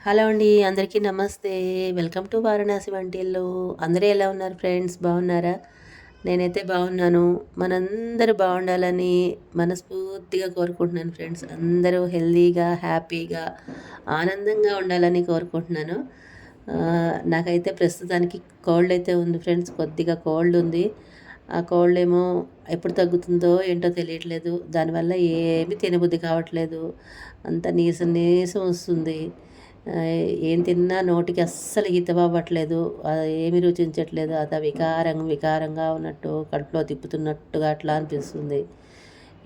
Hello అండి. అందరికీ నమస్తే. వెల్కమ్ టు వారణాసి వంటిల్లు. అందరూ ఎలా ఉన్నారు ఫ్రెండ్స్? బాగున్నారా? నేనైతే బాగున్నాను. మనందరూ బాగుండాలని మనస్ఫూర్తిగా కోరుకుంటున్నాను ఫ్రెండ్స్. అందరూ హెల్తీగా, హ్యాపీగా, ఆనందంగా ఉండాలని కోరుకుంటున్నాను. నాకైతే ప్రస్తుతానికి కోల్డ్ అయితే ఉంది ఫ్రెండ్స్. కొద్దిగా కోల్డ్ ఉంది. ఆ కోల్డ్ ఏమో ఎప్పుడు తగ్గుతుందో ఏంటో తెలియట్లేదు. దానివల్ల ఏమీ తినబుద్ధి కావట్లేదు. అంతా నీరసం నీరసం వస్తుంది. ఏం తిన్నా నోటికి అస్సలు హితమవ్వట్లేదు. ఏమి రుచించట్లేదు. అదా వికారంగా ఉన్నట్టు కడుపులో తిప్పుతున్నట్టుగా అట్లా అనిపిస్తుంది.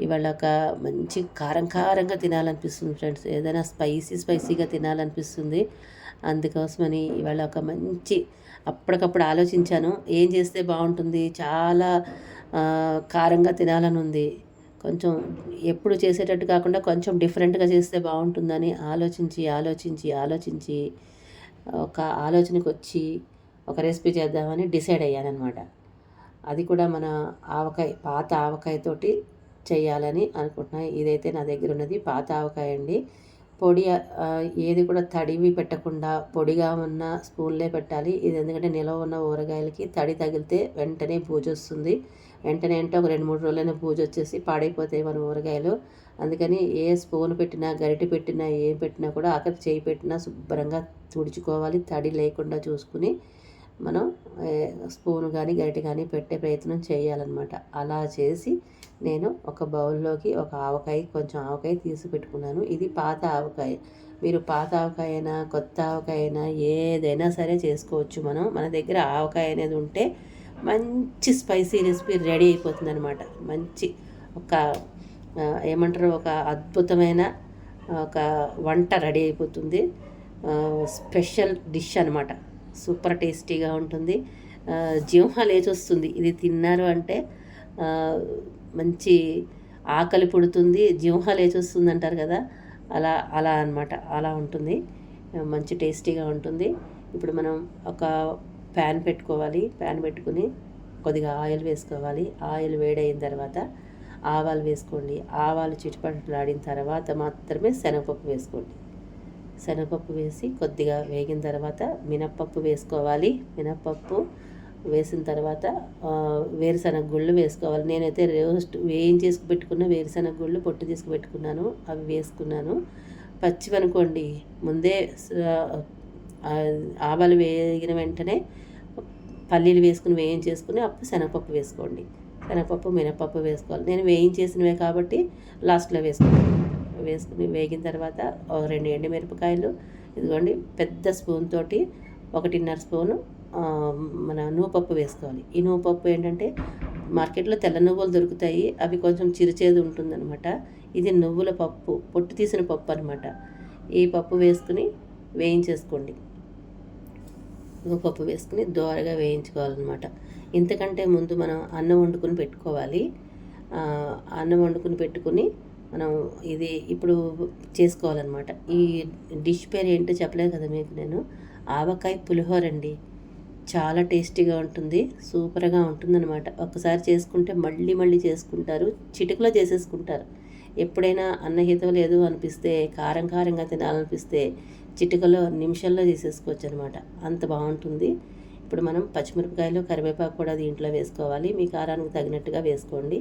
ఇవాళ ఒక మంచి కారంగా తినాలనిపిస్తుంది ఫ్రెండ్స్. ఏదైనా స్పైసీగా తినాలనిపిస్తుంది. అందుకోసమని ఇవాళ ఒక మంచి అప్పటికప్పుడు ఆలోచించాను. ఏం చేస్తే బాగుంటుంది, చాలా కారంగా తినాలని ఉంది. కొంచెం ఎప్పుడు చేసేటట్టు కాకుండా కొంచెం డిఫరెంట్గా చేస్తే బాగుంటుందని ఆలోచించి ఒక ఆలోచనకు వచ్చి ఒక రెసిపీ చేద్దామని డిసైడ్ అయ్యానమాట. అది కూడా మన పాత ఆవకాయతోటి చేయాలని అనుకుంటున్నాను. ఇదైతే నా దగ్గర ఉన్నది పాత ఆవకాయ అండి. పొడి ఏది కూడా తడివి పెట్టకుండా పొడిగా ఉన్న స్పూన్లే పెట్టాలి. ఇది ఎందుకంటే నిలవ ఉన్న ఊరగాయలకి తడి తగిలితే వెంటనే వస్తుంది. వెంటనే అంటే ఒక 2-3 రోజులైనా వచ్చేసి పాడైపోతాయి మన ఊరగాయలు. అందుకని ఏ స్పూన్ పెట్టినా, గరిటె పెట్టినా, ఏం పెట్టినా కూడా ఆఖరికి చేయి పెట్టినా శుభ్రంగా తుడుచుకోవాలి. తడి లేకుండా చూసుకుని మనం స్పూన్ కానీ గరిటె కానీ పెట్టే ప్రయత్నం చేయాలన్నమాట. అలా చేసి నేను ఒక బౌల్లోకి కొంచెం ఆవకాయ తీసి పెట్టుకున్నాను. ఇది పాత ఆవకాయ. మీరు పాత ఆవకాయ అయినా కొత్త ఆవకాయ అయినా ఏదైనా సరే చేసుకోవచ్చు. మన దగ్గర ఆవకాయ అనేది ఉంటే మంచి స్పైసీ రెసిపీ రెడీ అయిపోతుంది అనమాట. మంచి ఒక ఏమంటారు, ఒక అద్భుతమైన ఒక వంట రెడీ అయిపోతుంది. స్పెషల్ డిష్ అనమాట. సూపర్ టేస్టీగా ఉంటుంది. జిహ్వ లేచొస్తుంది ఇది తిన్నారు అంటే. మంచి ఆకలి పుడుతుంది, జిహ్వ లేచొస్తుంది అంటారు కదా, అలా అలా అనమాట. అలా ఉంటుంది. మంచి టేస్టీగా ఉంటుంది. ఇప్పుడు మనం ఒక ప్యాన్ పెట్టుకోవాలి. ప్యాన్ పెట్టుకుని కొద్దిగా ఆయిల్ వేసుకోవాలి. ఆయిల్ వేడైన తర్వాత ఆవాలు వేసుకోండి. ఆవాలు చిటపటలాడిన తర్వాత మాత్రమే శనగపప్పు వేసుకోండి. శనగపప్పు వేసి కొద్దిగా వేగిన తర్వాత మినప్పప్పు వేసుకోవాలి. మినప్పప్పు వేసిన తర్వాత వేరుశనగ గుళ్ళు వేసుకోవాలి. నేనైతే వేయించేసి పెట్టుకున్న వేరుశనగ గుళ్ళు పొట్టు తీసుకు పెట్టుకున్నాను, అవి వేసుకున్నాను. పచ్చివనుకోండి ముందే ఆవాలు వేగిన వెంటనే పల్లీలు వేసుకుని వేయించేసుకుని అప్పుడు శనగపప్పు వేసుకోండి. శనగపప్పు మినపప్పు వేసుకోవాలి. నేను వేయించేసినవే కాబట్టి లాస్ట్లో వేసుకుని వేగిన తర్వాత 2 ఎండుమిరపకాయలు, ఇదిగోండి పెద్ద స్పూన్ తోటి 1.5 స్పూను మన నువ్వుపప్పు వేసుకోవాలి. ఈ నువ్వుపప్పు ఏంటంటే మార్కెట్లో తెల్ల నువ్వులు దొరుకుతాయి, అవి కొంచెం చిరుచేదు ఉంటుందన్నమాట. ఇది నువ్వుల పప్పు, పొట్టు తీసిన పప్పు అనమాట. ఈ పప్పు వేసుకుని వేయించేసుకోండి. నువ్వుపప్పు వేసుకుని దోరగా వేయించుకోవాలన్నమాట. ఇంతకంటే ముందు మనం అన్నం వండుకుని పెట్టుకోవాలి. అన్నం వండుకుని పెట్టుకుని మనం ఇది ఇప్పుడు చేసుకోవాలన్నమాట. ఈ డిష్ పేరు ఏంటో చెప్పలేదు కదా మీకు నేను. ఆవకాయ పులిహోర అండి. చాలా టేస్టీగా ఉంటుంది, సూపర్గా ఉంటుందన్నమాట. ఒక్కసారి చేసుకుంటే మళ్ళీ చేసుకుంటారు, చిటికలో చేసేసుకుంటారు. ఎప్పుడైనా అన్నహితం లేదు అనిపిస్తే, కారంగా తినాలనిపిస్తే చిటికలో నిమిషాల్లో చేసేసుకోవచ్చు అనమాట. అంత బాగుంటుంది. ఇప్పుడు మనం పచ్చిమిరపకాయలు, కరివేపాకు కూడా దీంట్లో వేసుకోవాలి. మీ కారానికి తగినట్టుగా వేసుకోండి.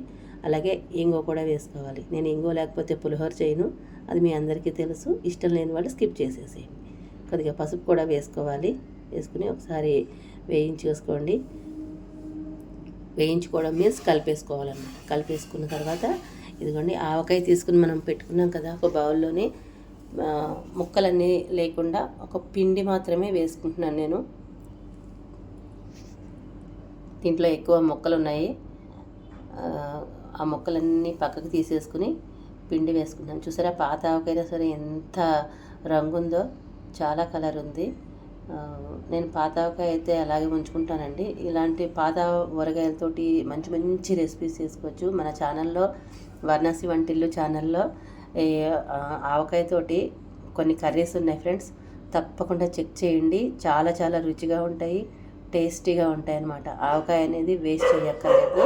అలాగే ఇంగువ కూడా వేసుకోవాలి. నేను ఇంగువ లేకపోతే పులిహోర చేయను, అది మీ అందరికీ తెలుసు. ఇష్టం లేని వాళ్ళు స్కిప్ చేసేసేయండి. కొద్దిగా పసుపు కూడా వేసుకోవాలి. వేసుకుని ఒకసారి వేయించేసుకోండి. వేయించుకోవడం మీన్స్ కలిపేసుకోవాలన్నమాట. కలిపేసుకున్న తర్వాత ఇదిగోండి ఆవకాయ తీసుకుని మనం పెట్టుకున్నాం కదా, ఒక బౌల్లోనే ముక్కలన్నీ లేకుండా ఒక పిండి మాత్రమే వేసుకుంటున్నాను నేను. దీంట్లో ఎక్కువ ముక్కలు ఉన్నాయి. ఆ ముక్కలన్నీ పక్కకు తీసేసుకుని పిండి వేసుకుంటాను. చూసారా, పాత ఆవకైనా సరే ఎంత రంగు ఉందో, చాలా కలర్ ఉంది. నేను పాత ఆవకాయ అయితే అలాగే ఉంచుకుంటానండి. ఇలాంటి పాత ఊరగాయలతోటి మంచి రెసిపీస్ చేసుకోవచ్చు. మన ఛానల్లో వారణాసి వంటిల్లు ఛానల్లో ఆవకాయతోటి కొన్ని కర్రీస్ ఉన్నాయి ఫ్రెండ్స్, తప్పకుండా చెక్ చేయండి. చాలా రుచిగా ఉంటాయి, టేస్టీగా ఉంటాయి అన్నమాట. ఆవకాయ అనేది వేస్ట్ చేయక్కర్లేదు.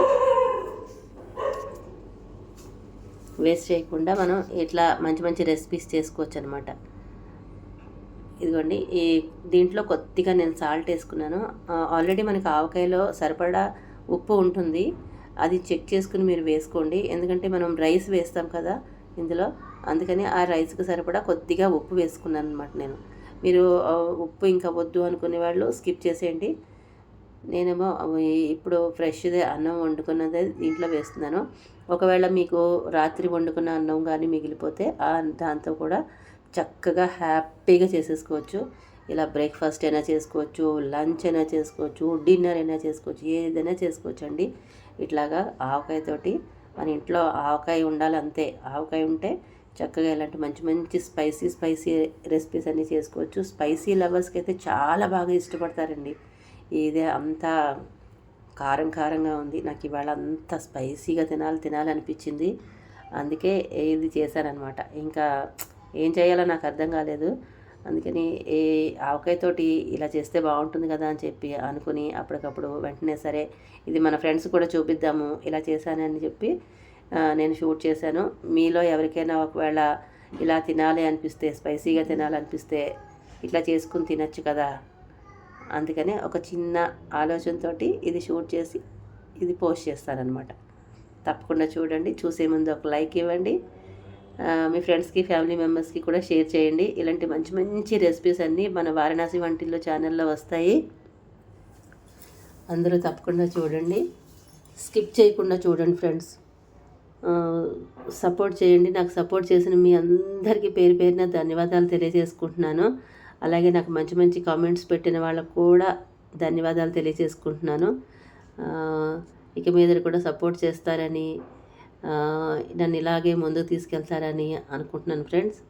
వేస్ట్ చేయకుండా మనం ఇట్లా మంచి రెసిపీస్ చేసుకోవచ్చు అనమాట. ఇదిగోండి ఈ దీంట్లో కొద్దిగా నేను సాల్ట్ వేసుకున్నాను. ఆల్రెడీ మనకి ఆవకాయలో సరిపడా ఉప్పు ఉంటుంది, అది చెక్ చేసుకుని మీరు వేసుకోండి. ఎందుకంటే మనం రైస్ వేస్తాం కదా ఇందులో, అందుకని ఆ రైస్కి సరిపడా కొద్దిగా ఉప్పు వేసుకున్నాను అనమాట నేను. మీరు ఉప్పు ఇంకా వద్దు అనుకునే వాళ్ళు స్కిప్ చేసేయండి. నేనేమో ఇప్పుడు ఫ్రెష్దే అన్నం వండుకున్నదే దీంట్లో వేస్తున్నాను. ఒకవేళ మీకు రాత్రి వండుకున్న అన్నం కానీ మిగిలిపోతే దాంతో కూడా చక్కగా హ్యాపీగా చేసేసుకోవచ్చు. ఇలా బ్రేక్ఫాస్ట్ అయినా చేసుకోవచ్చు, లంచ్ అయినా చేసుకోవచ్చు, డిన్నర్ అయినా చేసుకోవచ్చు, ఏదైనా చేసుకోవచ్చు అండి. ఇట్లాగా ఆవకాయతోటి మన ఇంట్లో ఆవకాయ ఉండాలి అంతే. ఆవకాయ ఉంటే చక్కగా ఇలాంటి మంచి మంచి స్పైసీ రెసిపీస్ అన్నీ చేసుకోవచ్చు. స్పైసీ లవర్స్కి అయితే చాలా బాగా ఇష్టపడతారండి. ఇదే అంతా కారంగా ఉంది. నాకు ఇవాళ అంత స్పైసీగా తినాలనిపించింది. అందుకే ఇది చేశానమాట. ఇంకా ఏం చేయాలో నాకు అర్థం కాలేదు. అందుకని ఏ ఆవకాయతోటి ఇలా చేస్తే బాగుంటుంది కదా అని చెప్పి అనుకుని అప్పటికప్పుడు వెంటనే సరే ఇది మన ఫ్రెండ్స్ కూడా చూపిద్దాము ఇలా చేశానని చెప్పి నేను షూట్ చేశాను. మీలో ఎవరికైనా ఒకవేళ ఇలా తినాలి అనిపిస్తే, స్పైసీగా తినాలనిపిస్తే ఇట్లా చేసుకుని తినచ్చు కదా. అందుకనే ఒక చిన్న ఆలోచనతో ఇది షూట్ చేసి ఇది పోస్ట్ చేస్తానన్నమాట. తప్పకుండా చూడండి. చూసే ముందు ఒక లైక్ ఇవ్వండి. మీ ఫ్రెండ్స్కి, ఫ్యామిలీ మెంబర్స్కి కూడా షేర్ చేయండి. ఇలాంటి మంచి మంచి రెసిపీస్ అన్నీ మన వారణాసి వంటిల్లో ఛానల్లో వస్తాయి. అందరూ తప్పకుండా చూడండి, స్కిప్ చేయకుండా చూడండి ఫ్రెండ్స్. సపోర్ట్ చేయండి. నాకు సపోర్ట్ చేసిన మీ అందరికీ పేరు పేరున ధన్యవాదాలు తెలియజేసుకుంటున్నాను. అలాగే నాకు మంచి మంచి కామెంట్స్ పెట్టిన వాళ్ళకు కూడా ధన్యవాదాలు తెలియజేసుకుంటున్నాను. ఇక మీద కూడా సపోర్ట్ చేస్తారని, నన్ను ఇలాగే ముందుకు తీసుకెళ్తారని అనుకుంటున్నాను ఫ్రెండ్స్.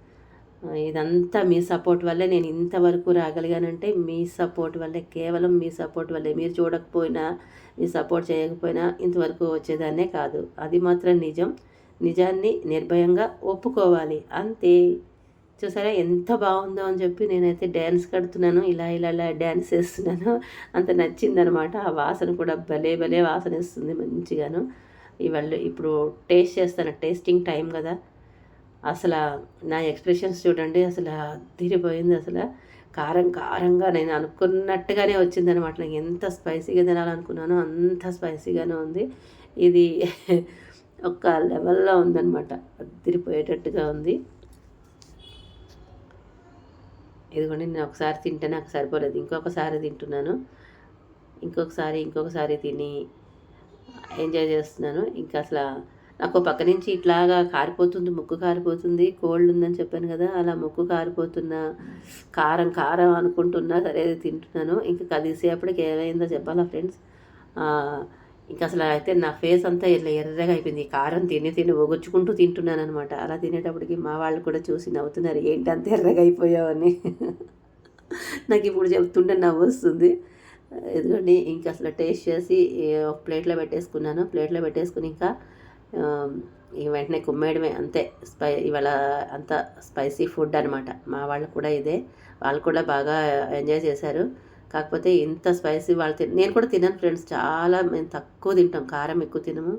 ఇదంతా మీ సపోర్ట్ వల్లే నేను ఇంతవరకు రాగలిగానంటే మీ సపోర్ట్ వల్లే, కేవలం మీ సపోర్ట్ వల్లే. మీరు చూడకపోయినా, మీ సపోర్ట్ చేయకపోయినా ఇంతవరకు వచ్చేదాన్నే కాదు. అది మాత్రం నిజం. నిజాన్ని నిర్భయంగా ఒప్పుకోవాలి అంతే. చూసారా ఎంత బాగుందో అని చెప్పి నేనైతే డ్యాన్స్ కడుతున్నాను, ఇలా డ్యాన్స్ వేస్తున్నాను. అంత నచ్చిందనమాట. ఆ వాసన కూడా భలే వాసన ఇస్తుంది మంచిగాను. ఇప్పుడు టేస్ట్ చేస్తాను, టేస్టింగ్ టైం కదా. అసలు నా ఎక్స్ప్రెషన్స్ చూడండి, అసలు అదిరిపోయింది. అసలు కారంగా నేను అనుకున్నట్టుగానే వచ్చిందనమాట. నాకు ఎంత స్పైసీగా తినాలనుకున్నానో అంత స్పైసీగానే ఉంది. ఇది ఒక లెవెల్లో ఉందన్నమాట, అదిరిపోయేటట్టుగా ఉంది. ఇదిగోండి నేను ఒకసారి తింటే నాకు సరిపోలేదు, ఇంకొకసారి తింటున్నాను. ఇంకొకసారి తిని ఎంజాయ్ చేస్తున్నాను. ఇంకా అసలు నాకు పక్క నుంచి ఇట్లాగా కారిపోతుంది, ముక్కు కారిపోతుంది. కోల్డ్ ఉందని చెప్పాను కదా, అలా ముక్కు కారిపోతున్న కారం అనుకుంటున్నా సరే తింటున్నాను. ఇంకా కదిసేపటికి ఏమైందో చెప్పాలా ఫ్రెండ్స్. ఇంకా అసలు అయితే నా ఫేస్ అంతా ఇలా ఎర్రగా అయిపోయింది. కారం తిని ఒగుచ్చుకుంటూ తింటున్నాను అనమాట. అలా తినేటప్పటికి మా వాళ్ళు కూడా చూసి నవ్వుతున్నారు, ఏంటి అంత ఎర్రగా అయిపోయావని. నాకు ఇప్పుడు చెప్తుంటే నవ్వు వస్తుంది. ఎందుకండి ఇంకా అసలు టేస్ట్ చేసి ఒక ప్లేట్లో పెట్టేసుకుని ఇంకా వెంటనే కుమ్మేయడమే అంతే. ఇవాళ అంత స్పైసీ ఫుడ్ అనమాట. మా వాళ్ళు కూడా ఇదే, వాళ్ళు కూడా బాగా ఎంజాయ్ చేశారు. కాకపోతే ఇంత స్పైసీ నేను కూడా తినను ఫ్రెండ్స్. మేము తక్కువ తింటాం, కారం ఎక్కువ తినము,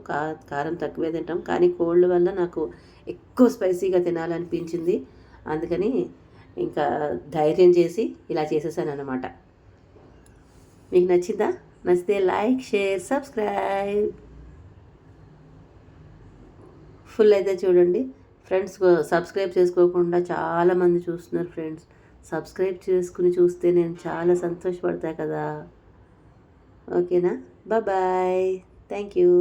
కారం తక్కువే తింటాం. కానీ కోల్డ్ వల్ల నాకు ఎక్కువ స్పైసీగా తినాలనిపించింది. అందుకని ఇంకా ధైర్యం చేసి ఇలా చేసేసాను అన్నమాట. మీకు నచ్చితే లైక్, షేర్, సబ్స్క్రైబ్. ఫుల్ అయితే చూడండి ఫ్రెండ్స్. సబ్స్క్రైబ్ చేసుకోకుండా చాలామంది చూస్తున్నారు ఫ్రెండ్స్. సబ్స్క్రైబ్ చేసుకుని చూస్తే నేను చాలా సంతోషపడతా కదా. ఓకేనా? Bye, thank you.